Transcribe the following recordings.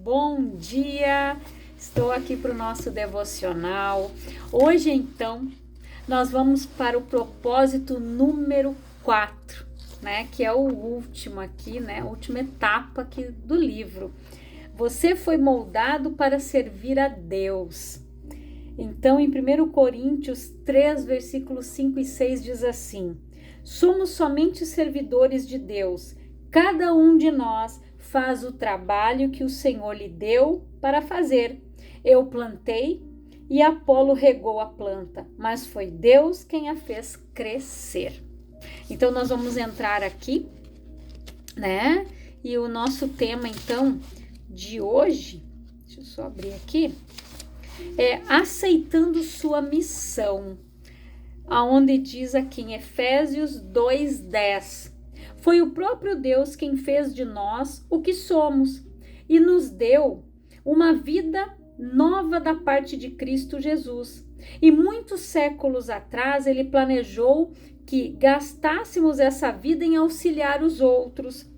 bom dia! Estou aqui para o nosso devocional. Hoje, então, nós vamos para o propósito número 4, né? Que é o último aqui, né? A última etapa aqui do livro. Você foi moldado para servir a Deus. Então, em 1 Coríntios 3, versículos 5 e 6 diz assim: somos somente servidores de Deus. Cada um de nós faz o trabalho que o Senhor lhe deu para fazer. Eu plantei e Apolo regou a planta, mas foi Deus quem a fez crescer. Então, nós vamos entrar aqui, né? E o nosso tema, então, de hoje, deixa eu só abrir aqui, é aceitando sua missão, aonde diz aqui em Efésios 2:10, foi o próprio Deus quem fez de nós o que somos e nos deu uma vida nova da parte de Cristo Jesus. E muitos séculos atrás ele planejou que gastássemos essa vida em auxiliar os outros.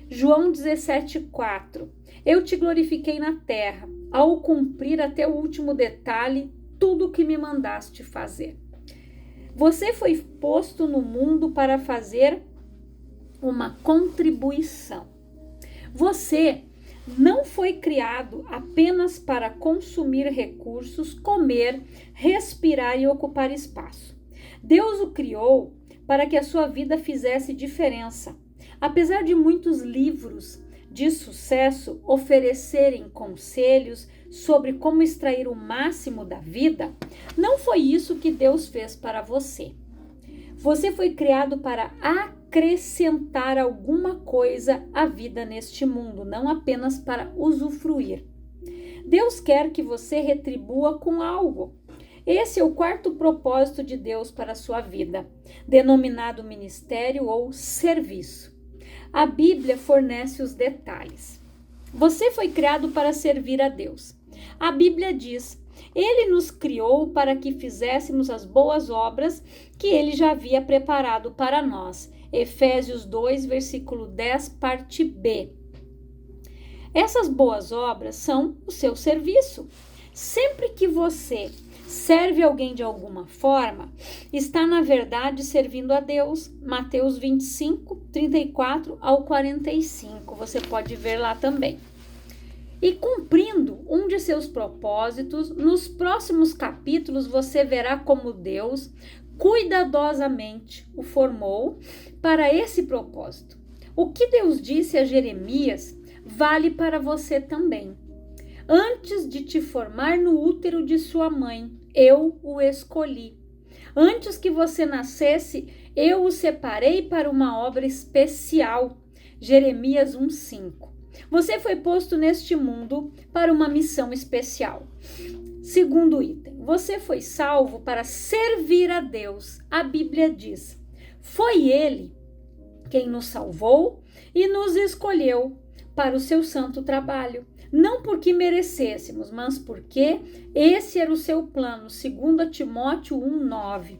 João 17:4, eu te glorifiquei na terra, ao cumprir até o último detalhe tudo o que me mandaste fazer. Você foi posto no mundo para fazer uma contribuição. Você não foi criado apenas para consumir recursos, comer, respirar e ocupar espaço. Deus o criou para que a sua vida fizesse diferença. Apesar de muitos livros de sucesso oferecerem conselhos sobre como extrair o máximo da vida, não foi isso que Deus fez para você. Você foi criado para acrescentar alguma coisa à vida neste mundo, não apenas para usufruir. Deus quer que você retribua com algo. Esse é o quarto propósito de Deus para a sua vida, denominado ministério ou serviço. A Bíblia fornece os detalhes. Você foi criado para servir a Deus. A Bíblia diz: Ele nos criou para que fizéssemos as boas obras que Ele já havia preparado para nós. Efésios 2, versículo 10, parte B. Essas boas obras são o seu serviço. Sempre que você serve alguém de alguma forma, está na verdade servindo a Deus. Mateus 25, 34 ao 45. Você pode ver lá também. E cumprindo um de seus propósitos, nos próximos capítulos você verá como Deus cuidadosamente o formou para esse propósito. O que Deus disse a Jeremias vale para você também. Antes de te formar no útero de sua mãe, eu o escolhi. Antes que você nascesse, eu o separei para uma obra especial. Jeremias 1:5. Você foi posto neste mundo para uma missão especial. Segundo item, você foi salvo para servir a Deus. A Bíblia diz: foi Ele quem nos salvou e nos escolheu para o seu santo trabalho. Não porque merecêssemos, mas porque esse era o seu plano. 2 Timóteo 1:9.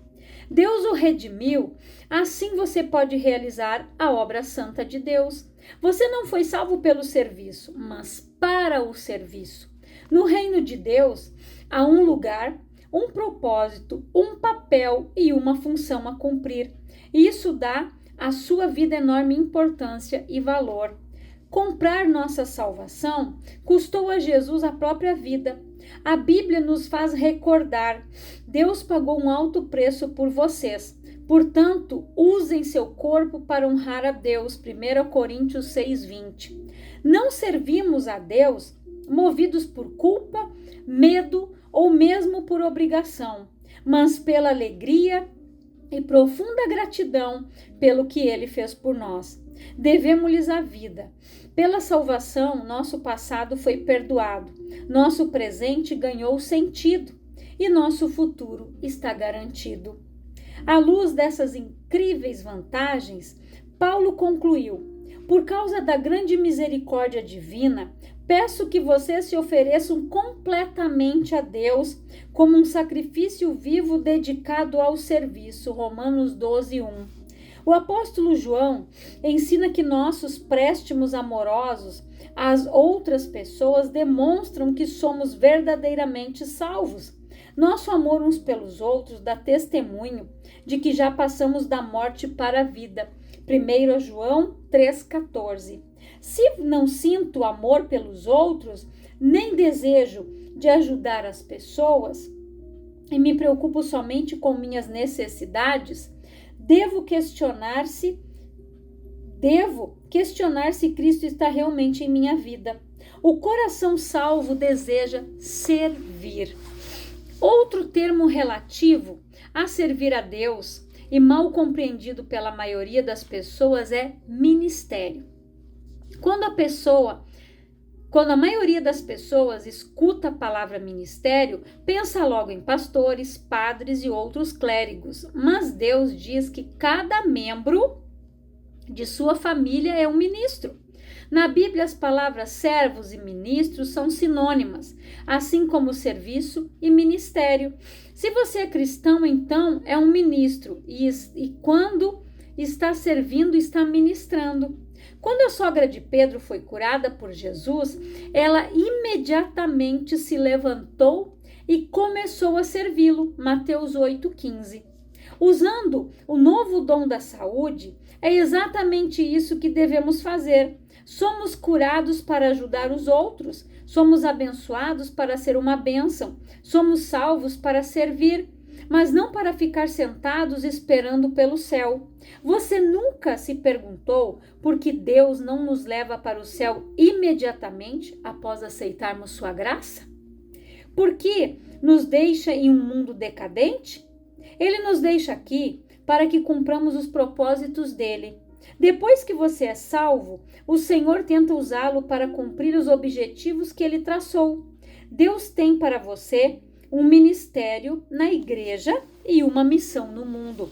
Deus o redimiu, assim você pode realizar a obra santa de Deus. Você não foi salvo pelo serviço, mas para o serviço. No reino de Deus, há um lugar, um propósito, um papel e uma função a cumprir. Isso dá à sua vida enorme importância e valor. Comprar nossa salvação custou a Jesus a própria vida. A Bíblia nos faz recordar: Deus pagou um alto preço por vocês. Portanto, usem seu corpo para honrar a Deus. 1 Coríntios 6:20. Não servimos a Deus movidos por culpa, medo ou mesmo por obrigação, mas pela alegria e profunda gratidão pelo que Ele fez por nós. Devemos-lhes a vida. Pela salvação, nosso passado foi perdoado, nosso presente ganhou sentido e nosso futuro está garantido. À luz dessas incríveis vantagens, Paulo concluiu: por causa da grande misericórdia divina, peço que vocês se ofereçam completamente a Deus como um sacrifício vivo dedicado ao serviço. Romanos 12:1. O apóstolo João ensina que nossos préstimos amorosos às outras pessoas demonstram que somos verdadeiramente salvos. Nosso amor uns pelos outros dá testemunho de que já passamos da morte para a vida. 1 João 3,14. Se não sinto amor pelos outros, nem desejo de ajudar as pessoas, e me preocupo somente com minhas necessidades, devo questionar se Cristo está realmente em minha vida. O coração salvo deseja servir. Outro termo relativo a servir a Deus e mal compreendido pela maioria das pessoas é ministério. Quando a maioria das pessoas escuta a palavra ministério, pensa logo em pastores, padres e outros clérigos. Mas Deus diz que cada membro de sua família é um ministro. Na Bíblia, as palavras servos e ministros são sinônimas, assim como serviço e ministério. Se você é cristão, então é um ministro e quando está servindo, está ministrando. Quando a sogra de Pedro foi curada por Jesus, ela imediatamente se levantou e começou a servi-lo. Mateus 8,15. Usando o novo dom da saúde, é exatamente isso que devemos fazer. Somos curados para ajudar os outros, somos abençoados para ser uma bênção, somos salvos para servir, mas não para ficar sentados esperando pelo céu. Você nunca se perguntou por que Deus não nos leva para o céu imediatamente após aceitarmos sua graça? Por que nos deixa em um mundo decadente? Ele nos deixa aqui para que cumpramos os propósitos dele. Depois que você é salvo, o Senhor tenta usá-lo para cumprir os objetivos que ele traçou. Deus tem para você um ministério na igreja e uma missão no mundo.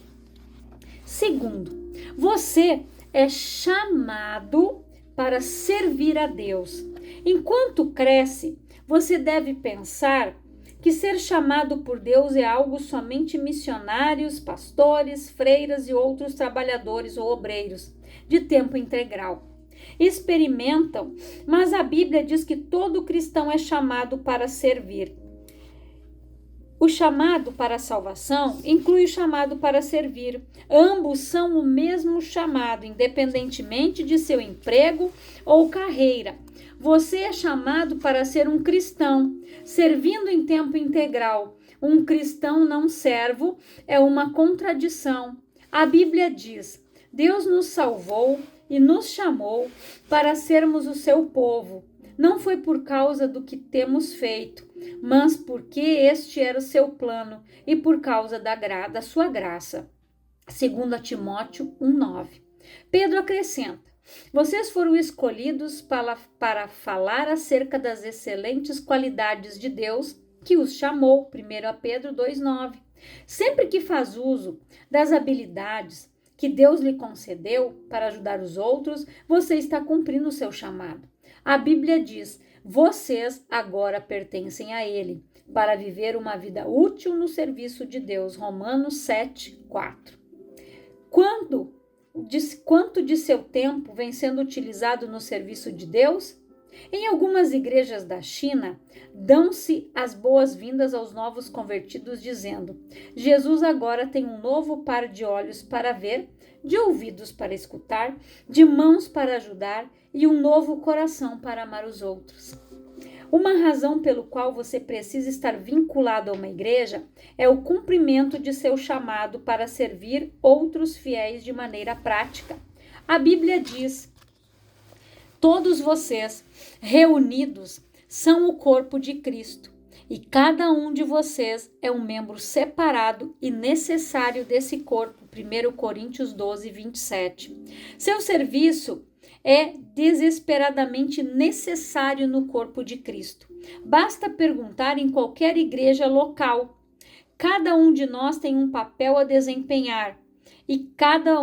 Segundo, você é chamado para servir a Deus. Enquanto cresce, você deve pensar que ser chamado por Deus é algo somente missionários, pastores, freiras e outros trabalhadores ou obreiros de tempo integral experimentam, mas a Bíblia diz que todo cristão é chamado para servir. O chamado para a salvação inclui o chamado para servir. Ambos são o mesmo chamado, independentemente de seu emprego ou carreira. Você é chamado para ser um cristão, servindo em tempo integral. Um cristão não servo é uma contradição. A Bíblia diz: Deus nos salvou e nos chamou para sermos o seu povo. Não foi por causa do que temos feito, mas porque este era o seu plano e por causa da sua graça. 2 Timóteo 1,9. Pedro acrescenta: vocês foram escolhidos para falar acerca das excelentes qualidades de Deus que os chamou. 1 Pedro 2,9. Sempre que faz uso das habilidades que Deus lhe concedeu para ajudar os outros, você está cumprindo o seu chamado. A Bíblia diz: vocês agora pertencem a Ele, para viver uma vida útil no serviço de Deus. Romanos 7,4. Quanto de seu tempo vem sendo utilizado no serviço de Deus? Em algumas igrejas da China, dão-se as boas-vindas aos novos convertidos dizendo: Jesus agora tem um novo par de olhos para ver, de ouvidos para escutar, de mãos para ajudar e um novo coração para amar os outros. Uma razão pelo qual você precisa estar vinculado a uma igreja é o cumprimento de seu chamado para servir outros fiéis de maneira prática. A Bíblia diz: todos vocês reunidos são o corpo de Cristo e cada um de vocês é um membro separado e necessário desse corpo. 1 Coríntios 12, 27. Seu serviço é desesperadamente necessário no corpo de Cristo. Basta perguntar em qualquer igreja local. Cada um de nós tem um papel a desempenhar e cada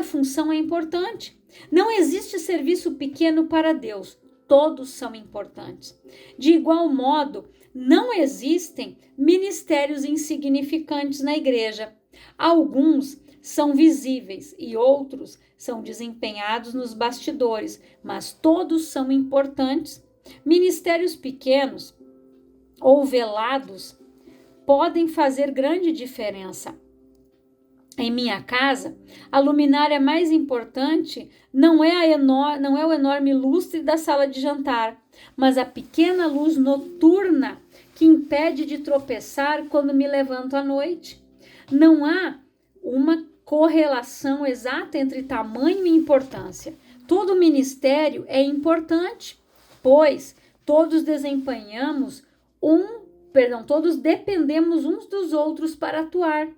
função é importante. Não existe serviço pequeno para Deus, todos são importantes. De igual modo, não existem ministérios insignificantes na igreja. Alguns são visíveis e outros são desempenhados nos bastidores, mas todos são importantes. Ministérios pequenos ou velados podem fazer grande diferença. Em minha casa, a luminária mais importante não é o enorme lustre da sala de jantar, mas a pequena luz noturna que impede de tropeçar quando me levanto à noite. Não há uma correlação exata entre tamanho e importância. Todo ministério é importante, pois todos dependemos uns dos outros para atuar.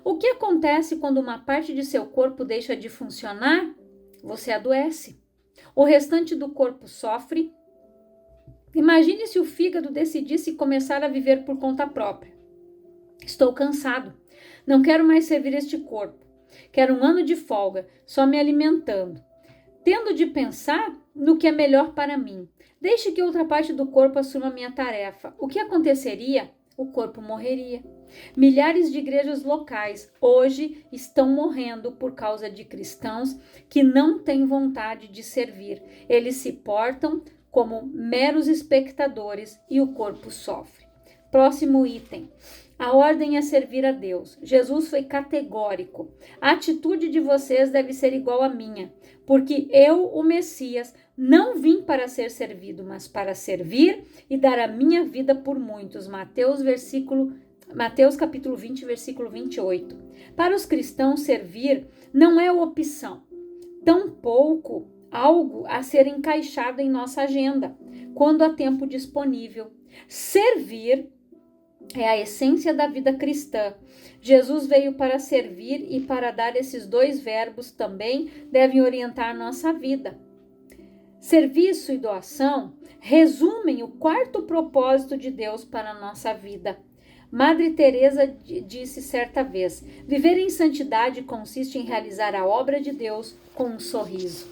O que acontece quando uma parte de seu corpo deixa de funcionar? Você adoece. O restante do corpo sofre. Imagine se o fígado decidisse começar a viver por conta própria. Estou cansado. Não quero mais servir este corpo. Quero um ano de folga, só me alimentando. Tendo de pensar no que é melhor para mim. Deixe que outra parte do corpo assuma minha tarefa. O que aconteceria? O corpo morreria. Milhares de igrejas locais hoje estão morrendo por causa de cristãos que não têm vontade de servir. Eles se portam como meros espectadores e o corpo sofre. Próximo item. A ordem é servir a Deus. Jesus foi categórico. A atitude de vocês deve ser igual à minha, porque eu, o Messias, não vim para ser servido, mas para servir e dar a minha vida por muitos. Mateus capítulo 20, versículo 28. Para os cristãos, servir não é opção, tampouco algo a ser encaixado em nossa agenda, quando há tempo disponível. Servir é a essência da vida cristã. Jesus veio para servir e para dar. Esses dois verbos também devem orientar nossa vida. Serviço e doação resumem o quarto propósito de Deus para a nossa vida. Madre Teresa disse certa vez: viver em santidade consiste em realizar a obra de Deus com um sorriso.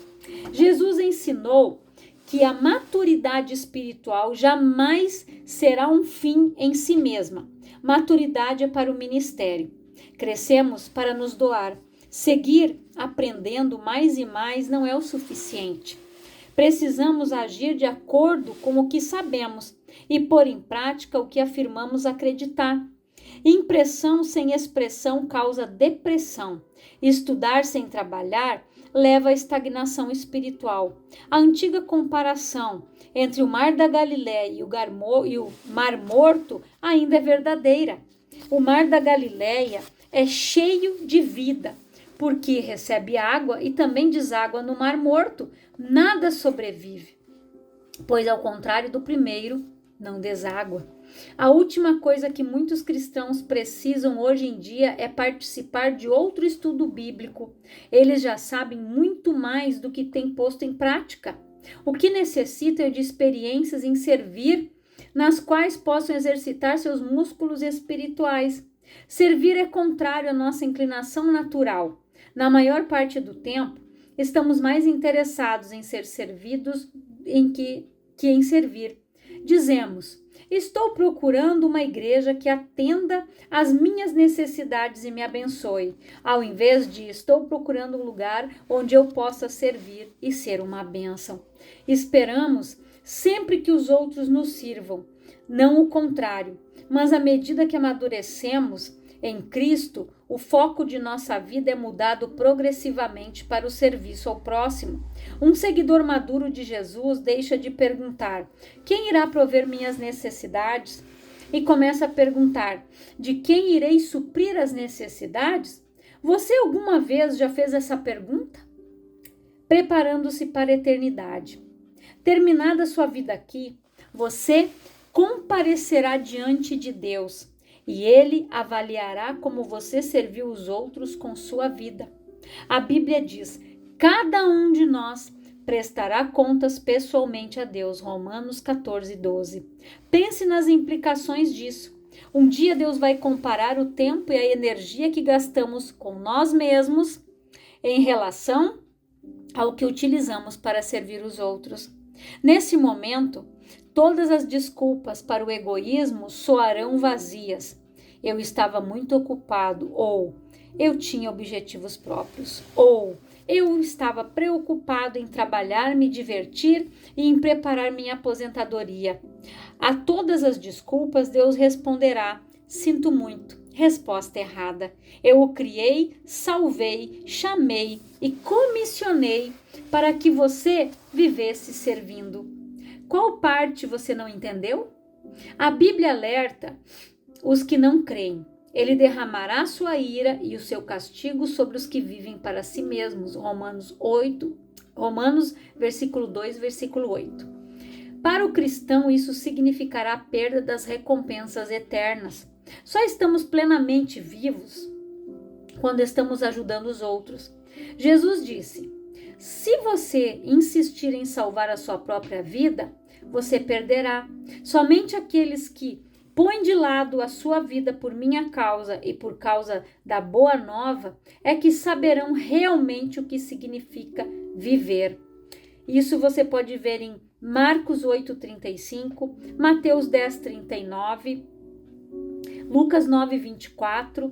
Jesus ensinou que a maturidade espiritual jamais será um fim em si mesma. Maturidade é para o ministério. Crescemos para nos doar. Seguir aprendendo mais e mais não é o suficiente. Precisamos agir de acordo com o que sabemos e pôr em prática o que afirmamos acreditar. Impressão sem expressão causa depressão. Estudar sem trabalhar leva à estagnação espiritual. A antiga comparação entre o Mar da Galileia e o Mar Morto ainda é verdadeira. O Mar da Galileia é cheio de vida, porque recebe água e também deságua no Mar Morto. Nada sobrevive, pois ao contrário do primeiro, não deságua. A última coisa que muitos cristãos precisam hoje em dia é participar de outro estudo bíblico. Eles já sabem muito mais do que têm posto em prática. O que necessitam é de experiências em servir, nas quais possam exercitar seus músculos espirituais. Servir é contrário à nossa inclinação natural. Na maior parte do tempo, estamos mais interessados em ser servidos que em servir. Dizemos: estou procurando uma igreja que atenda às minhas necessidades e me abençoe, ao invés de estou procurando um lugar onde eu possa servir e ser uma bênção. Esperamos sempre que os outros nos sirvam, não o contrário, mas à medida que amadurecemos em Cristo, o foco de nossa vida é mudado progressivamente para o serviço ao próximo. Um seguidor maduro de Jesus deixa de perguntar: quem irá prover minhas necessidades? E começa a perguntar: de quem irei suprir as necessidades? Você alguma vez já fez essa pergunta? Preparando-se para a eternidade. Terminada sua vida aqui, você comparecerá diante de Deus. E Ele avaliará como você serviu os outros com sua vida. A Bíblia diz: cada um de nós prestará contas pessoalmente a Deus. Romanos 14, 12. Pense nas implicações disso. Um dia Deus vai comparar o tempo e a energia que gastamos com nós mesmos em relação ao que utilizamos para servir os outros. Nesse momento, todas as desculpas para o egoísmo soarão vazias. Eu estava muito ocupado, ou eu tinha objetivos próprios. Ou eu estava preocupado em trabalhar, me divertir e em preparar minha aposentadoria. A todas as desculpas, Deus responderá: sinto muito, resposta errada. Eu o criei, salvei, chamei e comissionei para que você vivesse servindo. Qual parte você não entendeu? A Bíblia alerta os que não creem. Ele derramará sua ira e o seu castigo sobre os que vivem para si mesmos. Romanos, versículo 2, versículo 8. Para o cristão, isso significará a perda das recompensas eternas. Só estamos plenamente vivos quando estamos ajudando os outros. Jesus disse: se você insistir em salvar a sua própria vida, você perderá. Somente aqueles que põe de lado a sua vida por minha causa e por causa da boa nova, é que saberão realmente o que significa viver. Isso você pode ver em Marcos 8:35, Mateus 10:39, Lucas 9:24.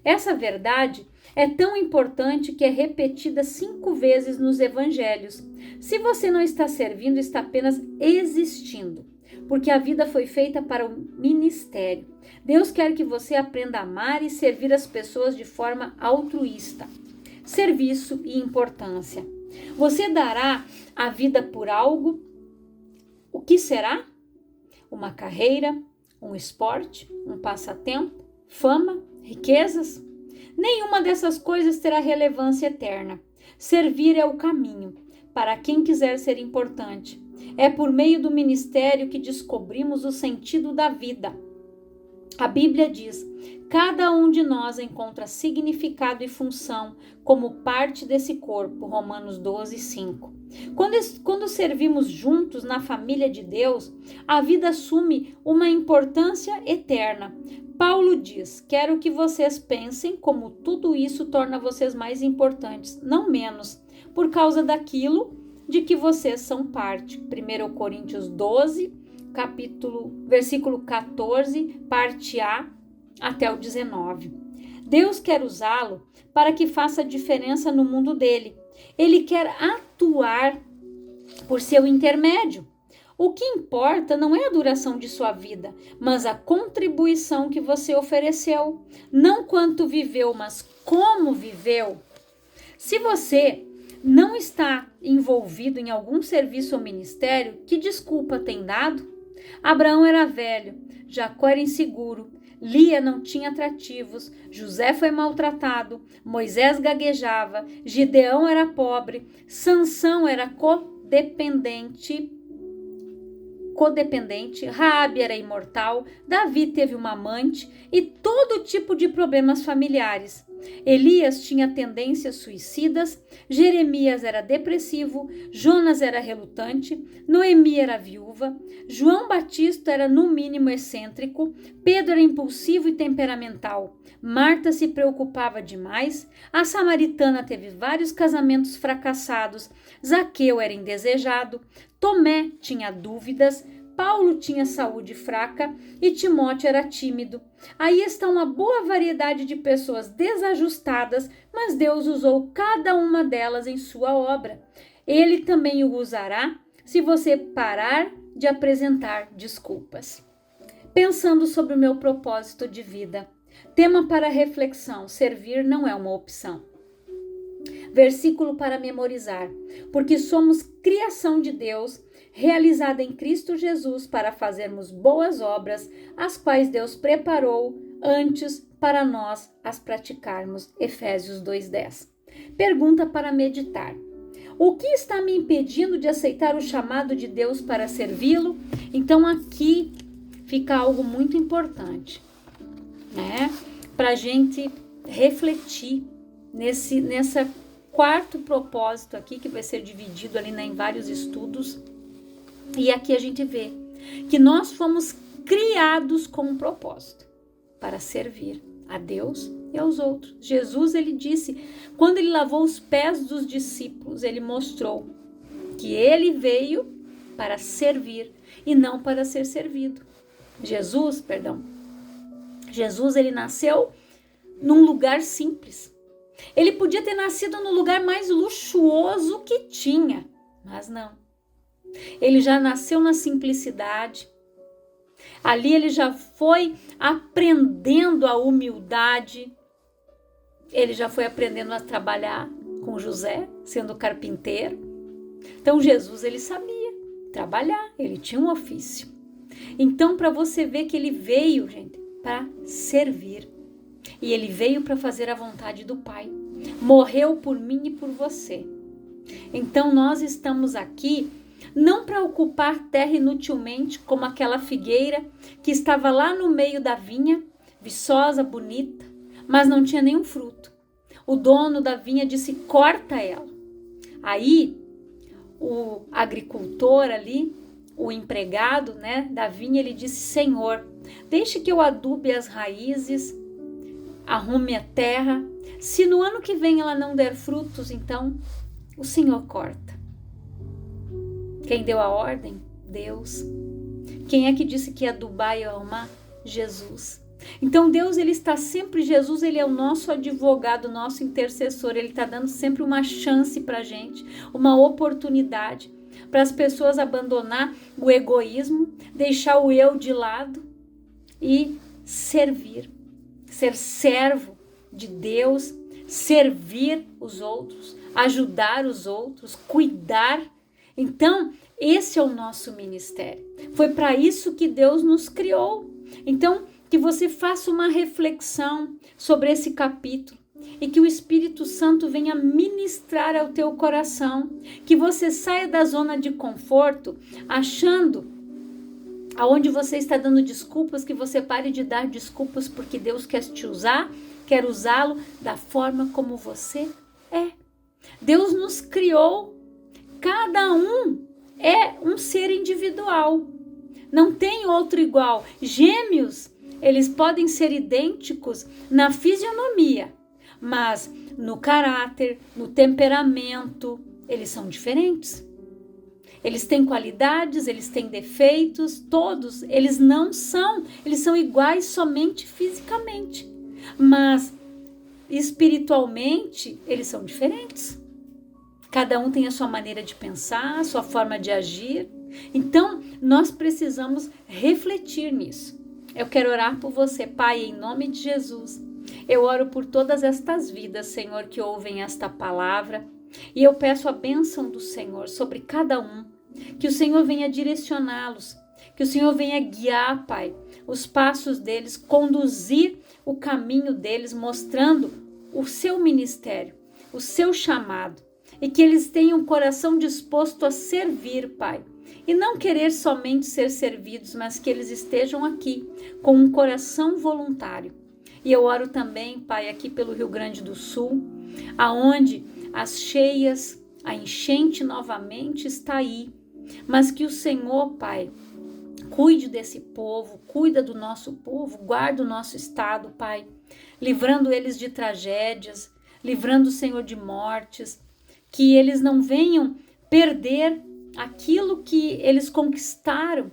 Essa verdade é tão importante que é repetida 5 vezes nos evangelhos. Se você não está servindo, está apenas existindo, porque a vida foi feita para o ministério. Deus quer que você aprenda a amar e servir as pessoas de forma altruísta. Serviço e importância. Você dará a vida por algo? O que será? Uma carreira, um esporte, um passatempo, fama, riquezas? Nenhuma dessas coisas terá relevância eterna. Servir é o caminho para quem quiser ser importante. É por meio do ministério que descobrimos o sentido da vida. A Bíblia diz: cada um de nós encontra significado e função como parte desse corpo. Romanos 12:5. Quando servimos juntos na família de Deus, a vida assume uma importância eterna. Paulo diz: quero que vocês pensem como tudo isso torna vocês mais importantes, não menos, por causa daquilo de que vocês são parte. 1 Coríntios 12, versículo 14, parte A até o 19. Deus quer usá-lo para que faça diferença no mundo dele. Ele quer atuar por seu intermédio. O que importa não é a duração de sua vida, mas a contribuição que você ofereceu. Não quanto viveu, mas como viveu. Se você não está envolvido em algum serviço ou ministério, que desculpa tem dado? Abraão era velho, Jacó era inseguro, Lia não tinha atrativos, José foi maltratado, Moisés gaguejava, Gideão era pobre, Sansão era codependente, Raabe era imortal, Davi teve uma amante e todo tipo de problemas familiares. Elias tinha tendências suicidas, Jeremias era depressivo, Jonas era relutante, Noemi era viúva, João Batista era no mínimo excêntrico, Pedro era impulsivo e temperamental, Marta se preocupava demais, a samaritana teve vários casamentos fracassados, Zaqueu era indesejado, Tomé tinha dúvidas, Paulo tinha saúde fraca e Timóteo era tímido. Aí está uma boa variedade de pessoas desajustadas, mas Deus usou cada uma delas em sua obra. Ele também o usará se você parar de apresentar desculpas. Pensando sobre o meu propósito de vida. Tema para reflexão: servir não é uma opção. Versículo para memorizar: porque somos criação de Deus, realizada em Cristo Jesus para fazermos boas obras, as quais Deus preparou antes para nós as praticarmos. Efésios 2:10. Pergunta para meditar: o que está me impedindo de aceitar o chamado de Deus para servi-lo? Então aqui fica algo muito importante, né? Para a gente refletir nessa quarto propósito aqui, que vai ser dividido ali em vários estudos. E aqui a gente vê que nós fomos criados com um propósito para servir a Deus e aos outros. Jesus, ele disse, quando ele lavou os pés dos discípulos, ele mostrou que ele veio para servir e não para ser servido. Jesus, ele nasceu num lugar simples. Ele podia ter nascido no lugar mais luxuoso que tinha, mas não. Ele já nasceu na simplicidade. Ali ele já foi aprendendo a humildade. Ele já foi aprendendo a trabalhar com José, sendo carpinteiro. Então Jesus, ele sabia trabalhar, ele tinha um ofício. Então, para você ver que ele veio, gente, para servir. E ele veio para fazer a vontade do Pai. Morreu por mim e por você. Então, nós estamos aqui não para ocupar terra inutilmente, como aquela figueira que estava lá no meio da vinha, viçosa, bonita, mas não tinha nenhum fruto. O dono da vinha disse: corta ela. Aí, o agricultor ali, o empregado, né, da vinha, ele disse: Senhor, deixe que eu adube as raízes, arrume a terra. Se no ano que vem ela não der frutos, então o Senhor corta. Quem deu a ordem? Deus. Quem é que disse que ia adubar e arrumar? Jesus. Então Deus, ele está sempre, Jesus, ele é o nosso advogado, nosso intercessor. Ele está dando sempre uma chance para a gente, uma oportunidade para as pessoas abandonar o egoísmo, deixar o eu de lado e servir, ser servo de Deus, servir os outros, ajudar os outros, cuidar. Então, esse é o nosso ministério. Foi para isso que Deus nos criou. Então, que você faça uma reflexão sobre esse capítulo e que o Espírito Santo venha ministrar ao teu coração, que você saia da zona de conforto, achando aonde você está dando desculpas, que você pare de dar desculpas, porque Deus quer te usar, quer usá-lo da forma como você é. Deus nos criou, cada um é um ser individual, não tem outro igual. Gêmeos, eles podem ser idênticos na fisionomia, mas no caráter, no temperamento, eles são diferentes. Eles têm qualidades, eles têm defeitos, todos, eles não são, eles são iguais somente fisicamente, mas espiritualmente eles são diferentes. Cada um tem a sua maneira de pensar, a sua forma de agir. Então, nós precisamos refletir nisso. Eu quero orar por você, Pai, em nome de Jesus. Eu oro por todas estas vidas, Senhor, que ouvem esta palavra. E eu peço a bênção do Senhor sobre cada um. Que o Senhor venha direcioná-los. Que o Senhor venha guiar, Pai, os passos deles, conduzir o caminho deles, mostrando o seu ministério, o seu chamado. E que eles tenham um coração disposto a servir, Pai. E não querer somente ser servidos, mas que eles estejam aqui com um coração voluntário. E eu oro também, Pai, aqui pelo Rio Grande do Sul, aonde as cheias, a enchente novamente está aí. Mas que o Senhor, Pai, cuide desse povo, cuida do nosso povo, guarda o nosso estado, Pai, livrando eles de tragédias, livrando o Senhor de mortes, que eles não venham perder aquilo que eles conquistaram,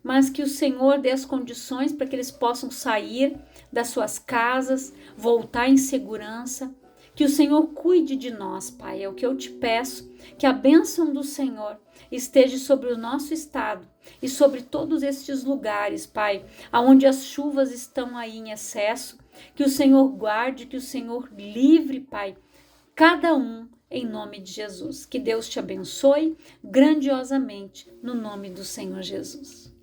mas que o Senhor dê as condições para que eles possam sair das suas casas, voltar em segurança. Que o Senhor cuide de nós, Pai, é o que eu te peço, que a bênção do Senhor esteja sobre o nosso estado e sobre todos estes lugares, Pai, aonde as chuvas estão aí em excesso, que o Senhor guarde, que o Senhor livre, Pai, cada um, em nome de Jesus. Que Deus te abençoe grandiosamente, no nome do Senhor Jesus.